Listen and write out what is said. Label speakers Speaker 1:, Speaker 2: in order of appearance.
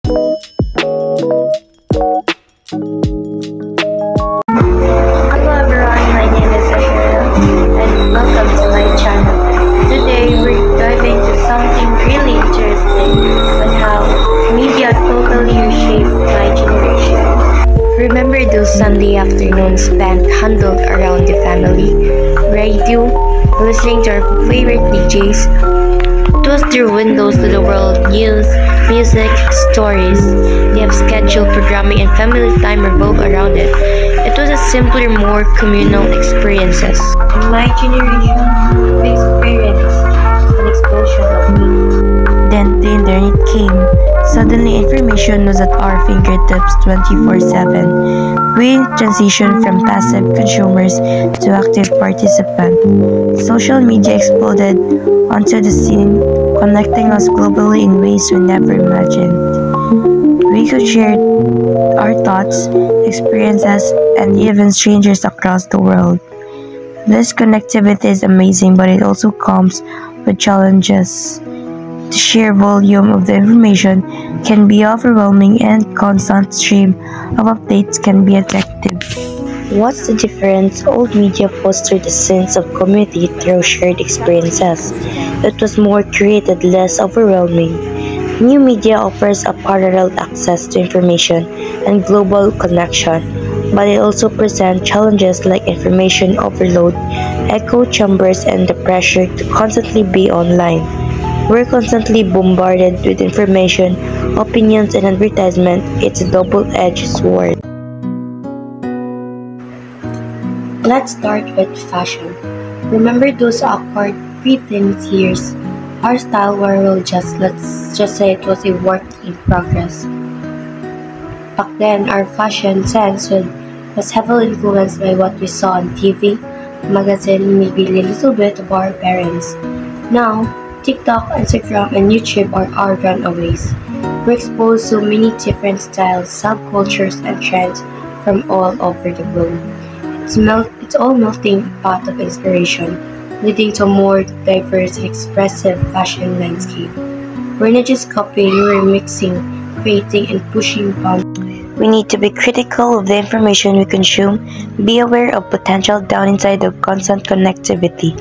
Speaker 1: Hello everyone, my name is Ashera and welcome to my channel. Today we're diving into something really interesting on how media totally reshaped my generation. Remember those Sunday afternoons spent huddled around the family, radio, listening to our favorite DJs? It was their windows to the world, news, music, stories. They have scheduled programming and family time revolve around it. It was a simpler, more communal experiences. In my generation, we experienced an explosion of media.
Speaker 2: Then the internet came. Suddenly information was at our fingertips 24/7. We transitioned from passive consumers to active participants. Social media exploded onto the scene, connecting us globally in ways we never imagined. We could share our thoughts, experiences, and even strangers across the world. This connectivity is amazing, but it also comes with challenges. The sheer volume of the information can be overwhelming, and constant stream of updates can be addictive.
Speaker 1: What's the difference? Old media fostered a sense of community through shared experiences. It was more curated, less overwhelming. New media offers a parallel access to information and global connection, but it also presents challenges like information overload, echo chambers, and the pressure to constantly be online. We're constantly bombarded with information, opinions, and advertisement. It's a double-edged sword. Let's start with fashion. Remember those awkward pre-teens years? Our style were let's just say it was a work in progress. Back then, our fashion sense was heavily influenced by what we saw on TV, magazine, maybe a little bit of our parents. Now, TikTok, Instagram, and YouTube are our runaways. We're exposed to many different styles, subcultures, and trends from all over the globe. It's all melting pot of inspiration, leading to a more diverse and expressive fashion landscape. We're not just copying, we're mixing, creating, and pushing boundaries.
Speaker 2: We need to be critical of the information we consume, be aware of potential downside of constant connectivity.